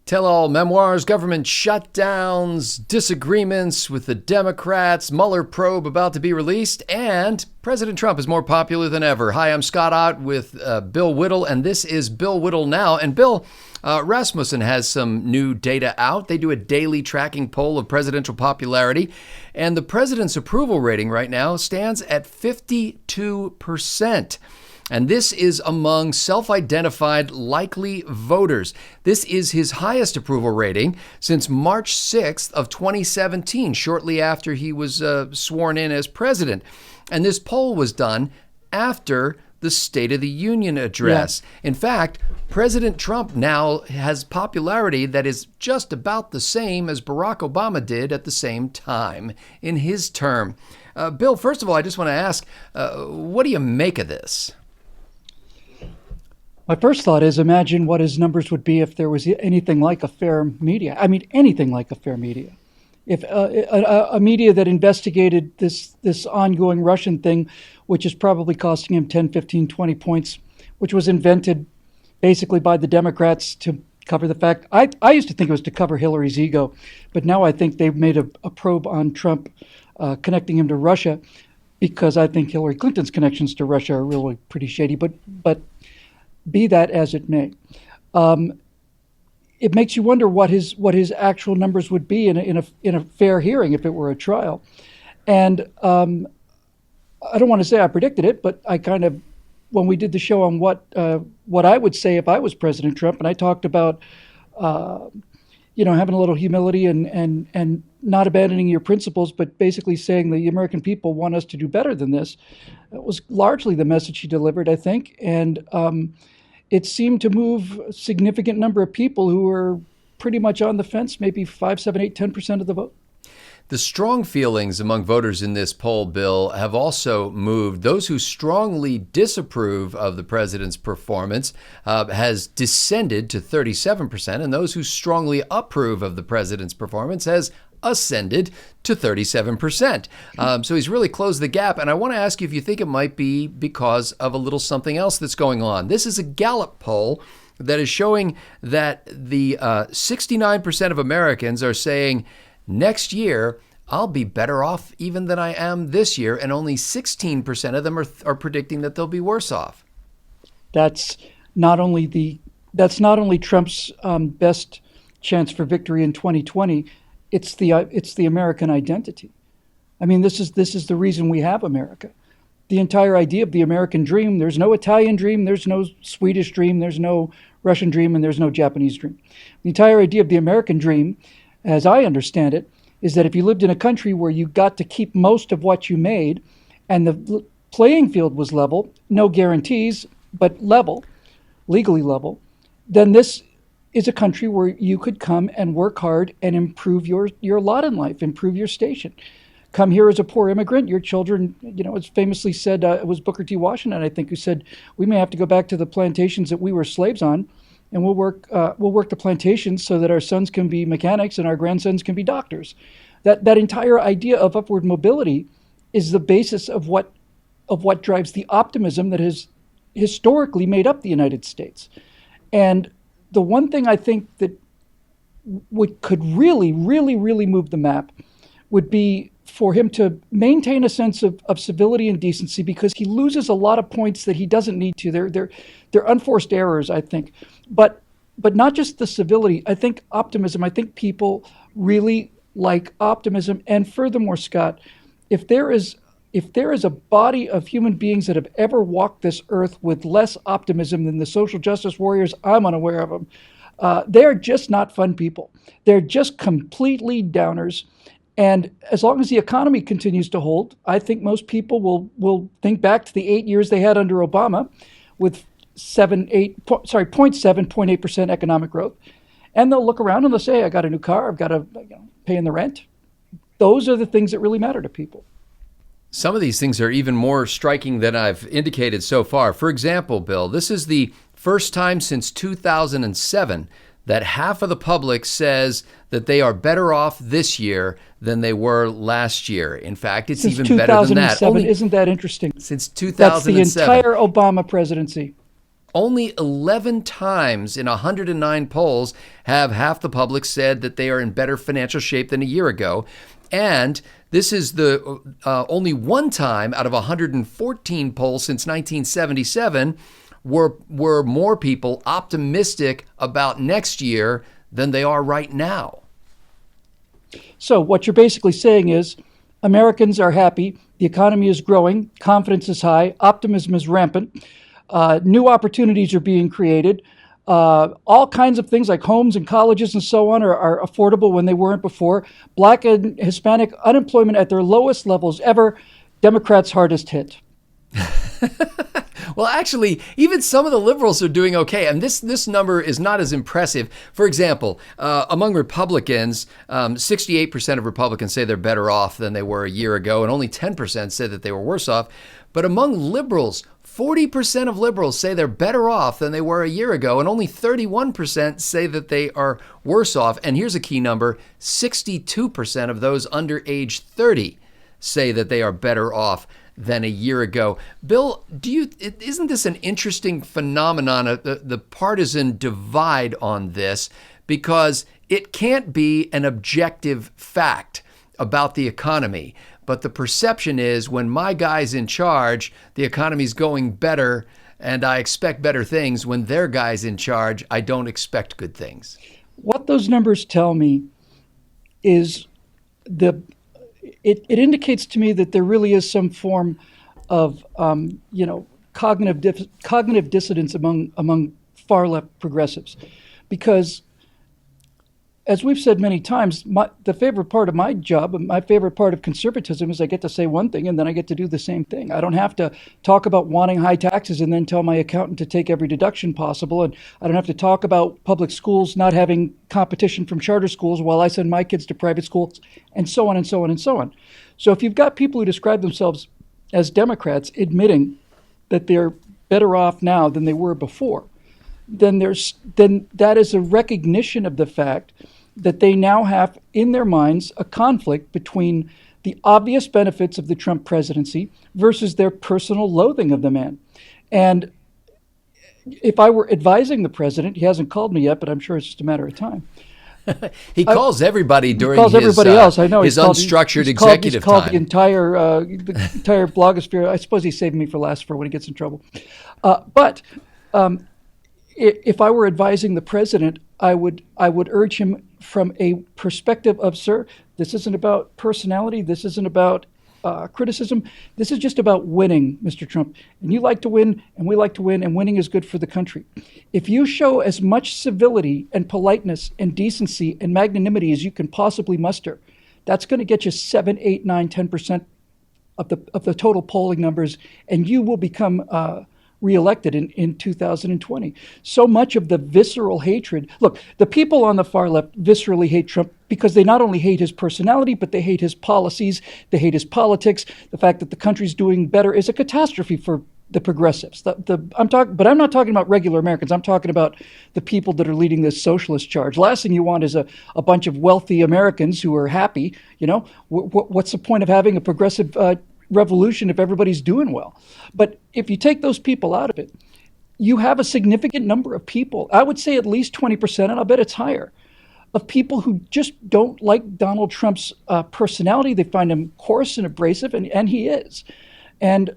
Tell-all memoirs, government shutdowns, disagreements with the Democrats, Mueller probe about to be released, and President Trump is more popular than ever. Hi, I'm Scott Ott with Bill Whittle, and this is Bill Whittle Now. And Bill, Rasmussen has some new data out. They do a daily tracking poll of presidential popularity, and the president's approval rating right now stands at 52%. And this is among self-identified likely voters. This is his highest approval rating since March 6th of 2017, shortly after he was sworn in as president. And this poll was done after the State of the Union address. Yeah. In fact, President Trump now has popularity that is just about the same as Barack Obama did at the same time in his term. Bill, first of all, I just want to ask, what do you make of this? My first thought is imagine what his numbers would be if there was anything like a fair media. I mean, anything like a fair media. If a media that investigated this ongoing Russian thing, which is probably costing him 10, 15, 20 points, which was invented basically by the Democrats to cover the fact. I used to think it was to cover Hillary's ego, but now I think they've made a probe on Trump, connecting him to Russia, because I think Hillary Clinton's connections to Russia are really pretty shady. But be that as it may, it makes you wonder what his actual numbers would be in a fair hearing if it were a trial. And I don't want to say I predicted it, but I kind of, when we did the show on what I would say if I was President Trump, and I talked about having a little humility and not abandoning your principles, but basically saying the American people want us to do better than this. That was largely the message he delivered, I think, and it seemed to move a significant number of people who were pretty much on the fence, maybe 5, 7, 8, 10% of the vote. The strong feelings among voters in this poll, Bill, have also moved. Those who strongly disapprove of the president's performance has descended to 37%, and those who strongly approve of the president's performance has ascended to 37%. So he's really closed the gap. And I want to ask you if you think it might be because of a little something else that's going on. This is a Gallup poll that is showing that the 69% of Americans are saying next year I'll be better off even than I am this year, and only 16% of them are predicting that they'll be worse off. That's not only Trump's best chance for victory in 2020. It's the American identity. I mean, this is the reason we have America. The entire idea of the American dream. There's no Italian dream. There's no Swedish dream. There's no Russian dream, and there's no Japanese dream. The entire idea of the American dream, as I understand it, is that if you lived in a country where you got to keep most of what you made, and the playing field was level, no guarantees, but level, legally level, then this is a country where you could come and work hard and improve your lot in life, improve your station. Come here as a poor immigrant, your children, it's famously said, it was Booker T. Washington, I think, who said, we may have to go back to the plantations that we were slaves on, and we'll work the plantations so that our sons can be mechanics and our grandsons can be doctors. That entire idea of upward mobility is the basis of what drives the optimism that has historically made up the United States. And the one thing I think that could really, really, really move the map would be for him to maintain a sense of civility and decency, because he loses a lot of points that he doesn't need to. They're unforced errors, I think. But not just the civility. I think optimism. I think people really like optimism. And furthermore, Scott, if there is a body of human beings that have ever walked this earth with less optimism than the social justice warriors, I'm unaware of them. They're just not fun people. They're just completely downers. And as long as the economy continues to hold, I think most people will think back to the 8 years they had under Obama with 0.8% economic growth. And they'll look around and they'll say, I got a new car, I've got to pay in the rent. Those are the things that really matter to people. Some of these things are even more striking than I've indicated so far. For example, Bill, this is the first time since 2007 that half of the public says that they are better off this year than they were last year. In fact, it's since even better than that. Isn't that interesting? Since 2007. That's the entire Obama presidency. Only 11 times in 109 polls have half the public said that they are in better financial shape than a year ago. And this is the only one time out of 114 polls since 1977 were more people optimistic about next year than they are right now. So what you're basically saying is Americans are happy, the economy is growing, confidence is high, optimism is rampant, new opportunities are being created. All kinds of things like homes and colleges and so on are affordable when they weren't before. Black and Hispanic unemployment at their lowest levels ever. Democrats hardest hit. Well, actually, even some of the liberals are doing okay. And this number is not as impressive. For example, among Republicans, 68% of Republicans say they're better off than they were a year ago, and only 10% said that they were worse off. But among liberals, 40% of liberals say they're better off than they were a year ago, and only 31% say that they are worse off. And here's a key number, 62% of those under age 30 say that they are better off than a year ago. Bill, isn't this an interesting phenomenon, the partisan divide on this, because it can't be an objective fact about the economy, but the perception is when my guy's in charge, the economy's going better, and I expect better things. When their guy's in charge, I don't expect good things. What those numbers tell me is it indicates to me that there really is some form of cognitive dissidence among far left progressives, because as we've said many times, the favorite part of my job, my favorite part of conservatism is I get to say one thing and then I get to do the same thing. I don't have to talk about wanting high taxes and then tell my accountant to take every deduction possible. And I don't have to talk about public schools not having competition from charter schools while I send my kids to private schools, and so on and so on and so on. So if you've got people who describe themselves as Democrats admitting that they're better off now than they were before, then that is a recognition of the fact that they now have in their minds a conflict between the obvious benefits of the Trump presidency versus their personal loathing of the man. And if I were advising the president, he hasn't called me yet, but I'm sure it's just a matter of time. He calls everybody during everybody else. I know his unstructured executive time. He's called time. the entire blogosphere. I suppose he's saving me for last for when he gets in trouble. But if I were advising the president, I would urge him from a perspective of, sir, this isn't about personality. This isn't about criticism. This is just about winning, Mr. Trump. And you like to win, and we like to win, and winning is good for the country. If you show as much civility and politeness and decency and magnanimity as you can possibly muster, that's going to get you 7, 8, 9, 10% of the total polling numbers, and you will become reelected in 2020. So much of the visceral hatred. Look, the people on the far left viscerally hate Trump because they not only hate his personality, but they hate his policies, they hate his politics. The fact that the country's doing better is a catastrophe for the progressives. But I'm not talking about regular Americans. I'm talking about the people that are leading this socialist charge. Last thing you want is a bunch of wealthy Americans who are happy. You know, what's the point of having a progressive revolution if everybody's doing well? But if you take those people out of it, you have a significant number of people, I would say at least 20%, and I'll bet it's higher, of people who just don't like Donald Trump's personality. They find him coarse and abrasive, and he is. And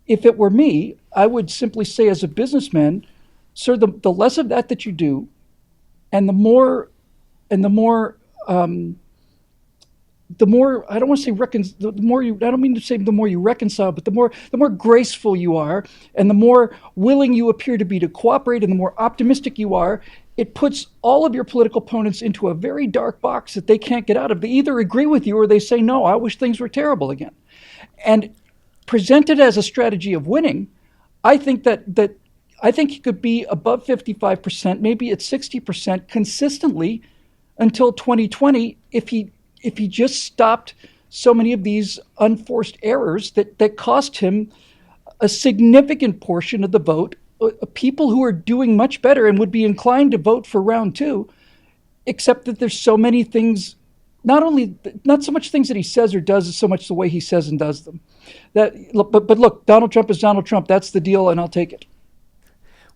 if it were me, I would simply say as a businessman, sir, the less of that you do, and the more I don't want to say I don't mean to say the more you reconcile, but the more graceful you are, and the more willing you appear to be to cooperate, and the more optimistic you are, it puts all of your political opponents into a very dark box that they can't get out of. They either agree with you or they say, no, I wish things were terrible again. And presented as a strategy of winning, I think that I think he could be above 55%, maybe at 60% consistently until 2020 if he just stopped so many of these unforced errors that cost him a significant portion of the vote, people who are doing much better and would be inclined to vote for round two, except that there's so many things, not so much things that he says or does, as so much the way he says and does them. But look, Donald Trump is Donald Trump. That's the deal, and I'll take it.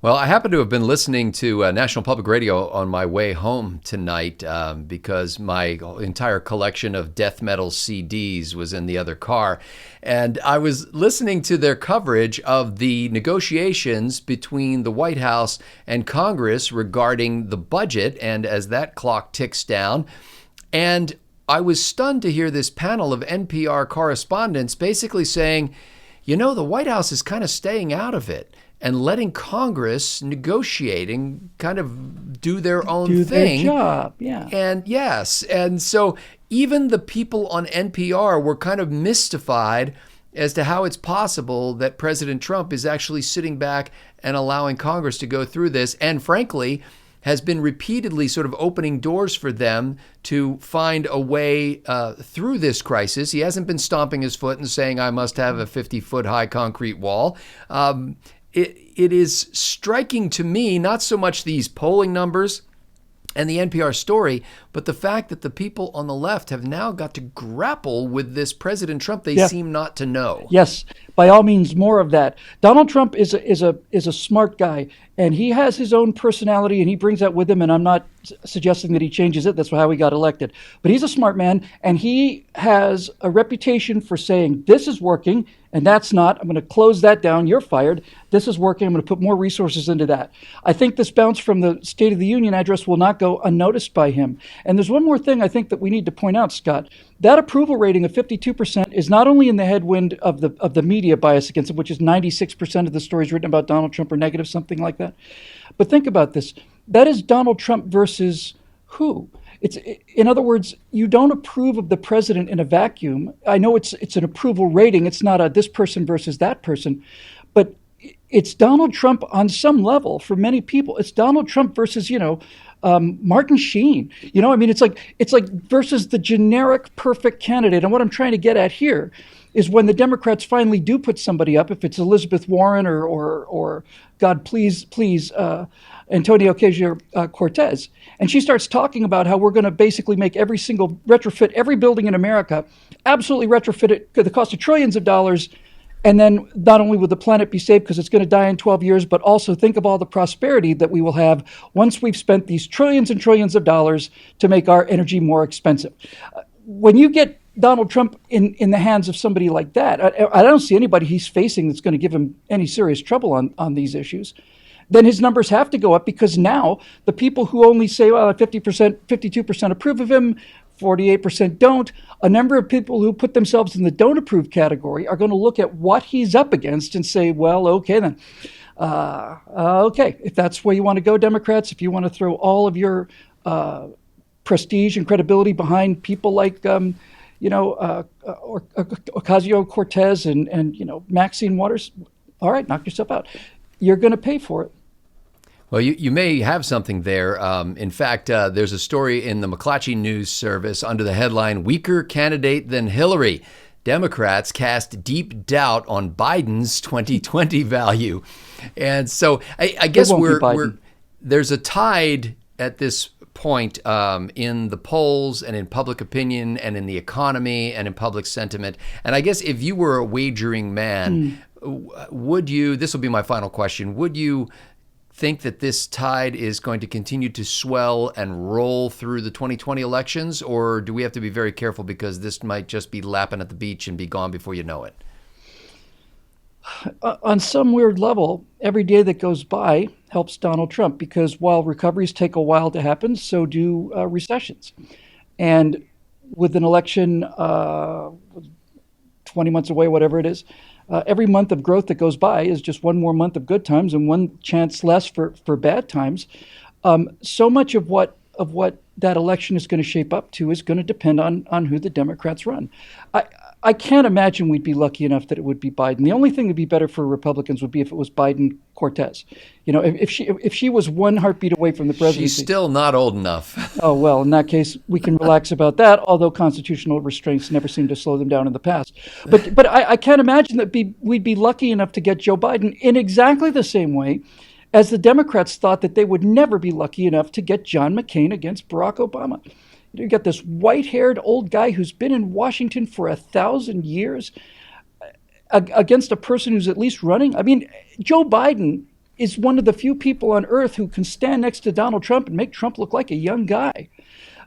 Well, I happen to have been listening to National Public Radio on my way home tonight because my entire collection of death metal CDs was in the other car. And I was listening to their coverage of the negotiations between the White House and Congress regarding the budget, and as that clock ticks down. And I was stunned to hear this panel of NPR correspondents basically saying, you know, the White House is kind of staying out of it and letting Congress negotiating kind of do their own thing. Their job, yeah. And yes, and so even the people on NPR were kind of mystified as to how it's possible that President Trump is actually sitting back and allowing Congress to go through this, and frankly, has been repeatedly sort of opening doors for them to find a way through this crisis. He hasn't been stomping his foot and saying, I must have a 50-foot high concrete wall. It is striking to me, not so much these polling numbers and the NPR story, but the fact that the people on the left have now got to grapple with this President Trump they seem not to know. Yes, by all means, more of that. Donald Trump is a smart guy, and he has his own personality, and he brings that with him, and I'm not suggesting that he changes it. That's how he got elected. But he's a smart man, and he has a reputation for saying, this is working, and that's not. I'm going to close that down. You're fired. This is working. I'm going to put more resources into that. I think this bounce from the State of the Union address will not go unnoticed by him. And there's one more thing I think that we need to point out, Scott. That approval rating of 52% is not only in the headwind of the media bias against it, which is 96% of the stories written about Donald Trump are negative, something like that. But think about this. That is Donald Trump versus who? In other words, you don't approve of the president in a vacuum. I know it's an approval rating. It's not a this person versus that person, but it's Donald Trump on some level for many people. It's Donald Trump versus, Martin Sheen. It's like versus the generic perfect candidate. And what I'm trying to get at here is when the Democrats finally do put somebody up, if it's Elizabeth Warren or God, please, Antonio Ocasio-Cortez, and she starts talking about how we're going to basically make retrofit every building in America, absolutely retrofit it at the cost of trillions of dollars, and then not only will the planet be saved because it's going to die in 12 years, but also think of all the prosperity that we will have once we've spent these trillions and trillions of dollars to make our energy more expensive. When you get Donald Trump in the hands of somebody like that, I don't see anybody he's facing that's going to give him any serious trouble on these issues. Then his numbers have to go up because now the people who only say, well, 50%, 52% approve of him, 48% don't, a number of people who put themselves in the don't approve category are going to look at what he's up against and say, well, okay, then. Okay, if that's where you want to go, Democrats, if you want to throw all of your prestige and credibility behind people like, Ocasio-Cortez and Maxine Waters, all right, knock yourself out. You're going to pay for it. Well, you may have something there. In fact, there's a story in the McClatchy News Service under the headline, Weaker Candidate Than Hillary. Democrats cast deep doubt on Biden's 2020 value. And so I guess there's a tide at this point in the polls and in public opinion and in the economy and in public sentiment. And I guess if you were a wagering man, would you, this will be my final question, would you think that this tide is going to continue to swell and roll through the 2020 elections, or do we have to be very careful because this might just be lapping at the beach and be gone before you know it? On some weird level, every day that goes by helps Donald Trump because while recoveries take a while to happen, so do recessions. And with an election 20 months away, whatever it is, every month of growth that goes by is just one more month of good times and one chance less for bad times. So much of what that election is going to shape up to is going to depend on who the Democrats run. I can't imagine we'd be lucky enough that it would be Biden. The only thing that'd be better for Republicans would be if it was Biden-Cortez. If she was one heartbeat away from the presidency. She's still not old enough. Oh, well, in that case, we can relax about that, although constitutional restraints never seem to slow them down in the past. But I can't imagine that we'd be lucky enough to get Joe Biden in exactly the same way as the Democrats thought that they would never be lucky enough to get John McCain against Barack Obama. You got this white-haired old guy who's been in Washington for 1,000 years against a person who's at least running. I mean, Joe Biden is one of the few people on earth who can stand next to Donald Trump and make Trump look like a young guy.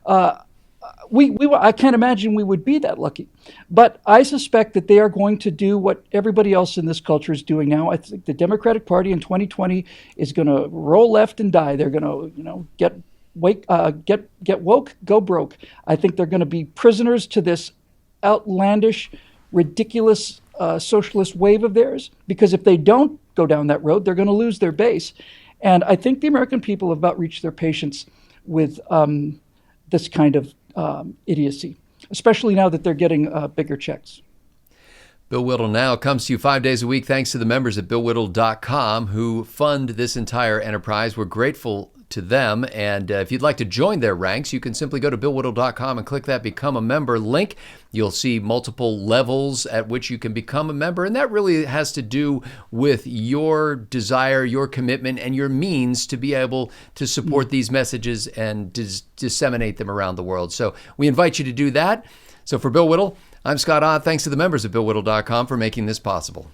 I can't imagine we would be that lucky. But I suspect that they are going to do what everybody else in this culture is doing now. I think the Democratic Party in 2020 is going to roll left and die. They're going to, get woke, go broke. I think they're going to be prisoners to this outlandish, ridiculous socialist wave of theirs. Because if they don't go down that road, they're going to lose their base. And I think the American people have about reached their patience with this kind of idiocy, especially now that they're getting bigger checks. Bill Whittle Now comes to you 5 days a week thanks to the members at BillWhittle.com who fund this entire enterprise. We're grateful to them. And if you'd like to join their ranks, you can simply go to BillWhittle.com and click that Become a Member link. You'll see multiple levels at which you can become a member. And that really has to do with your desire, your commitment, and your means to be able to support these messages and disseminate them around the world. So we invite you to do that. So for Bill Whittle, I'm Scott Ott. Thanks to the members of BillWhittle.com for making this possible.